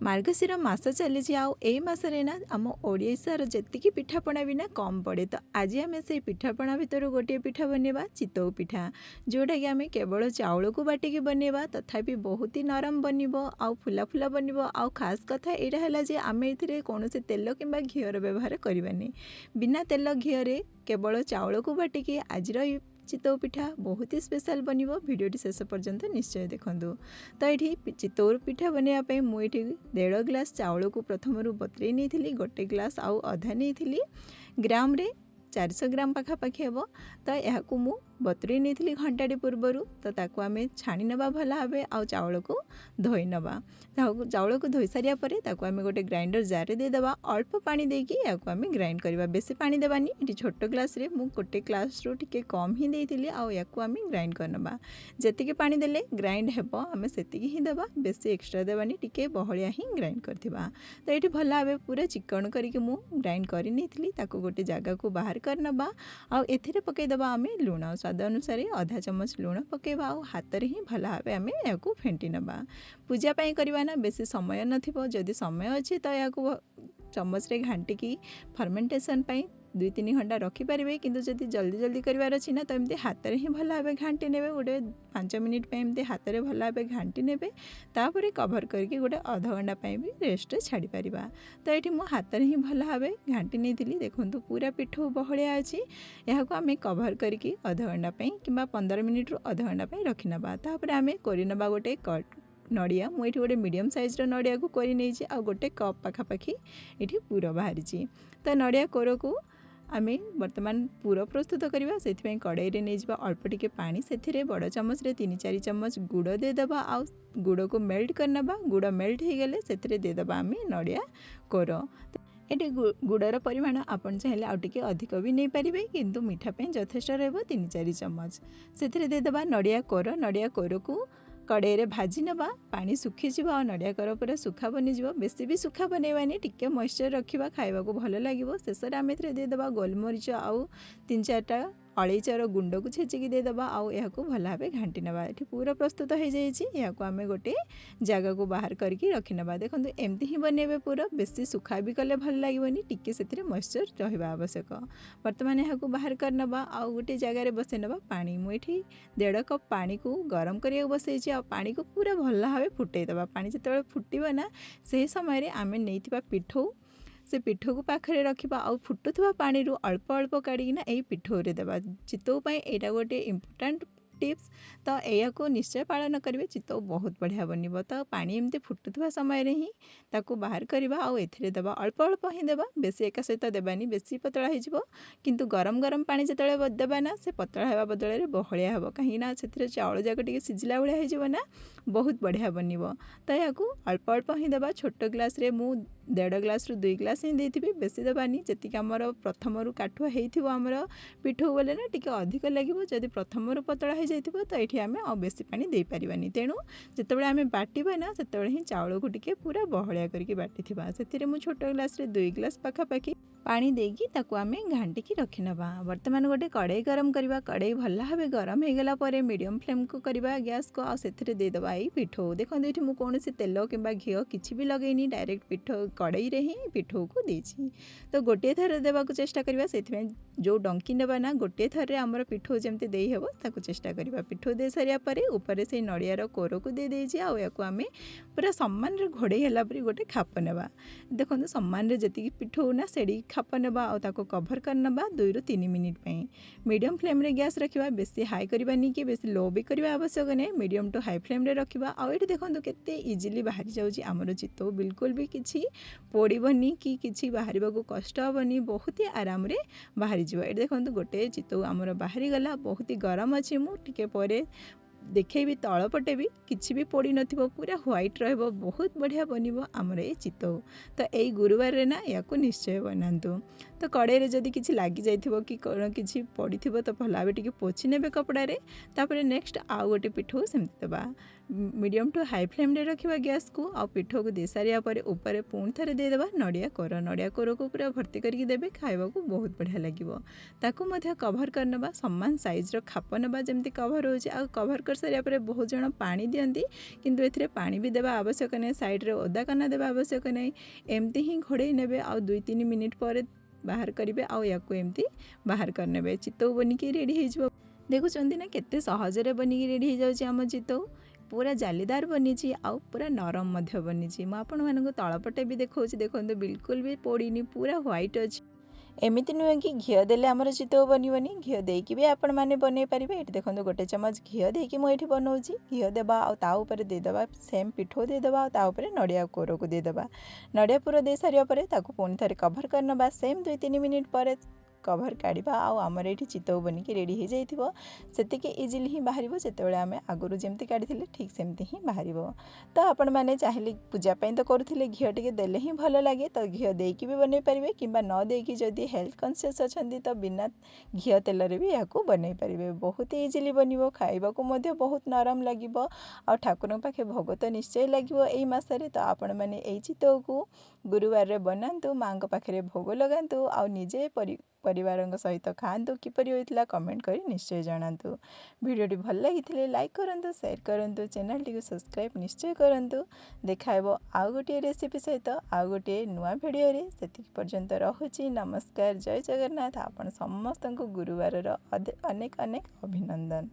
मार्गशीर मास चली आउ ए मासरे ना आम ओडिशार जेतिकी पिठापणा भी ना कम पड़े। तो आज आम से पिठापणा भितर गोटे पिठा बनवा चितौ पिठा, जोटा कि आम केवल चाउल को बाटिकी बनवा तथापि बहुत ही नरम बनब आउ फुला फुला बनब। आउ खास कथा यहाँ है जे आम ए कौन तेल कि घीर व्यवहार करवानी, बिना तेल घीरे केवल चाउल को बाटिकी आज चितौ पिठा बहुत ही स्पेशल बनब। भिडियोटी शेष पर्यंत निश्चय देखूँ। तो ये चितौ पिठा बनवाई मुझे 1.5 ग्लास चाउल को प्रथम बतरे नहीं, गोटे ग्लास आउ अधा नहीं ग्राम रे 400 ग्राम पाखापाखि हे। तो यह मु बतरे नहीं घंटाटे पूर्वर। तो ताको आमे छाणी नबा भल भावे आउ चाउल को धोई नबा। चाउल को धोई सारिया परे ताको आमे गोटे ग्राइंडर जार दे दबा। अल्प पानी देकी याको आमे ग्राइंड करबा, बेसी पानी देबानी। इटी छोट ग्लास रे मु गोटे ग्लास रो टिके कम ही देइतिली आउ याको आमे ग्राइंड करनबा। जतिके पानी देले ग्राइंड हेबो आमे सेतिकी ही देबा, बेसी एक्स्ट्रा देबानी, टिके बहलिया ही ग्राइंड करथिबा। तो एटी भल भावे पूरा चिकन करिके मु ग्राइंड करि नैतिली। ताको गोटे जगह को बाहर करनबा आउ एथिरे पकै दबा आमे लूण स्वाद अनुसार आधा चमच लूण पकेबा आउ हाथ रे ही भल भावे आमे याको फेंटी नबा। पूजा पाई करबा ना बेसी समय नथिबो, जदि समय अछि तो याको चमच रे घांटिकी फर्मेंटेशन पाई 2-3 घंटा रखिपारे। किंतु जदि जल्दी जल्दी करार अच्छी ना तो एमती हाथ रे ही भल भावे घांटी ने गोटे 5 मिनिट एमती हाथ रे भल भावे घांटी ने कभर करके गोटे आधा घंटा भी रेस्ट छाड़ी पारिबा। तो ये मो हाथ रे ही भल भावे घांटी नहीं देखूँ पूरा पिठो बहलिया अच्छी। यहाँ आम कभर करके आधा घंटा कि 15 मिनिट रु आधा घंटा रखी नबा। तापर आम करनबा गोटे कट नड़िया, मुझे गोटे मीडियम साइज नड़िया को कर नहीं आ गोटे कप पाखापाखि ये पूर बाहरी। तो नड़िया कोर को आम बर्तमान पूर प्रस्तुत करवा। से कड़ाई रे नहीं अल्प टिके पानी, से बड़ चमच रे 3-4 चमच गुड़ देदबा आउ गुड़ को मेल्ट करनबा। गुड़ मेल्ट हो गले से देदबा आम नड़िया कोर। ये गुड़र परिमाण आपन चाहिए आउ टिके अधिक भी नहीं पारे, किंतु मीठा पे यथेष्ट रहिबो 3-4 चमच। से देदबा नड़िया कोर। नड़िया कोर को कड़ाई रे भाजी नबा, पानी सुखी जीव आ नड़िया कोर पूरा सुखा बनी जीव। बेसी भी सुखा बनैबानी, टिके मॉइस्चर रखिबा, खाइबा को भल लागिबो। शेष रे आम एथरे देदबा गोलमरीच आउ 3-4टा अलैचर गुंड को छेचिकी देदबा आउ यहाँ को भल भावे घांटी नबा। ये पूरा प्रस्तुत हो जाइए। यहाँ आम गोटे जगह को बाहर करके रखी नबा। देखो एमती ही बनइबे, पूरा बेसी सुखा भी कले भल लगे, टिके से मॉइस्चर रहा आवश्यक। बर्तमान यहाँ को बाहर कर नबा आउ गोटे जगार बसई नबा पानी। मुझे 1.5 कप पानी को गरम करिया बसई। पानी को पूरा भल भावे फुटई दबा। पानी जिते फुटबा ना से समय आम नहीं पिठौ से पिठो को पाखरे रखा आउ फुटुवा पानी रू अल्प अल्प काढ़ना यही पिठो रे देबा। चितौ पाई एटा गोटे इम्पोर्टेंट टिप्स। तो या को निश्चय पालन करेंगे, चितौ बहुत बढ़िया बनब। तो पानी एमती फुटुवा समय रे ही ताको बाहर करवा आउ एथिरे देबा, अल्प अल्प ही देबा, बेसी एका सहित देबानी, बेसी पतला हो। किंतु गरम गरम पानी जिते देबा ना से पतला होगा बदल बहलिया हे, कहीं से चाउल जाक टे सिझला भाया हो ना, बहुत बढ़िया बनब। तो या अल्प अल्प ही देबा। छोट ग्लास रे मु 1.5 ग्लास रु 2 ग्लास ही देती, बेसी देबानी। जी आमर प्रथम काठुआ होमर पिठो बोले ना टी अधिक लगे, जदि प्रथम पतला हो जाइए तो ये आम आ बेसी पानी दे पारिबानी। तेणु जिते आम बाटिबा ना से ही चाउल को टिके पूरा बहलिया करके बाटी से मु छोट ग्लास रे 2 ग्लास पाखापाखि पानी देकी ताको आम घांटिकी रखी नबा। वर्तमान गोटे कड़ाई गरम करवा। कड़ाई भल भावे गरम हो गला परे मीडियम फ्लेम को करवा गैस को, से देदबा ये पिठो। देखो ये मुझे कौन तेल कि घी किसी भी लगेनी, डायरेक्ट पिठो कड़ाई रे ही पिठो को देछि। तो गोटे थर देवा को चेष्टा करवा। से जो डंकी नेबा ना गोटे थर आमर पिठो जमती दे हेबो ताको चेष्टा करवा। पिठो दे सारिया परे ऊपर से नड़ियार कोर को दे देछि आ याको आमे पूरा सम्मान रे घोड़े होला परी गोटे खाप नेबा। देखो सम्मान रे जति पिठो ना सेड़ी खाप नेबा आ ताको कभर कर नबा 2 ରୁ 3 मिनिट पई। मीडियम फ्लेम रे गैस रखिबा, बेसी हाई करबानी कि बेसी लो भी करबा आवश्यक नै, मीडियम टू हाई फ्लेम रे रखिबा। आ एठी देखंतु केते इजीली बाहरी जाउची हमर चितौ, बिल्कुल भी किछि पोड़ीबनी कि किछि बाहरिबा को कष्ट हेबनी, बहुत ही आराम रे बाहरी जीव। एठी देखंतु गोटे चितौ हमर बाहरी गला, बहुत ही गरम अछि। मु टिके परे देखेबी तलपटे भी किसी भी पोड़ी नथिबो, पूरा व्हाइट रहबो, बहुत बढ़िया बनब आमर ये चितौ। तो यही गुरुवार रे ना या निश्चय बनातु। तो कड़ाई रे जदि किछि लागी जाइथिबो कि कौन किछि पड़ीथिबो तो भल भावे टिके पोछि नेबे कपड़ा रे। तापर नेक्स्ट आउ गोटे पिठो सेमति देबा। मीडियम टू हाई फ्लेम रे रखिबा गैस को आ पिठो को दे सारिया पर ऊपर पुणी थे देदेबा नड़िया कोर को पूरा भर्ती करके देबे खाइबा को बहुत बढ़िया लगिवो। ताकू मध्य कभर करनबा समान साइज रो खाप नबा जेमती कभर होछि आ कभर कर सारिया पर बहुत जण पानी दियंती किंतु एथिरे पानी भी देबा आवश्यक नै साइड रे ओदा कना देबा आवश्यक नै एमती ही घोड़े नेबे आ 2-3 मिनिट पर बाहर करेंगे आउ या एमती बाहर करने चितौ बनिकी रेडी हो देखुं ना केते सहजरे बनिकी रेडी हो जाउछि आम चितौ पूरा जालीदार बनी आउ पूरा नरम मध्य बनी मुझे तलपटे भी देखा देखो बिल्कुल भी पोड़ीनी पूरा व्हाइट अच्छी एमती नुहे कि घी देले आमर चितौ बनबनी घी देकी भी आपण मैंने बनई पारे ये देखो गोटे चमच घी देकी मुझे बनाऊँगी घी देवा आउे देदेबा सेम पिठो देदेबा आउे नड़िया कोर को देदेबा नड़िया पूरा दे सारे पुणी थे कभर करनबा सेम 2-3 मिनिट पर कभर काढ़ा आमर ये चितौ बनिकी रेडी हो जाइथिबो सेतिके इजिली ही बाहर जिते आम आगुरी जमती काढ़ी ठीक सेमती ही बाहर। तो आपण मैंने चाहिए पूजा तो करुले घी टे देले ही भल लगे तो घी देकी भी बनई पारे कि न देकी जदि हेल्थ कॉन्शियस अच्छा तो बिना घी तेल भी या बनई पारे बहुत इजिली बनब खाइबा बहुत नरम लगे आ ठाकुर पाखे भोग तो निश्चय लगे यही मसरे। तो आपण मैंने यही चितौ को गुरुवार रे बनातु माँ पाखे भोग लगातु आ निजे परिवार सहित खातु किपरि होइतिला कमेंट करी निश्चय जनातु। वीडियोटी भल लगी लाइक करंतु शेयर करंतु चैनल टी सब्सक्राइब निश्चय करंतु देखाइबो आउ गोटे रेसिपी सहित आउ गोटे नुआ वीडियो रे सेतिक पर्यंत रहुछि नमस्कार जय जगन्नाथ। आपण समस्त गुरुवार अनेक अनेक अभिनंदन।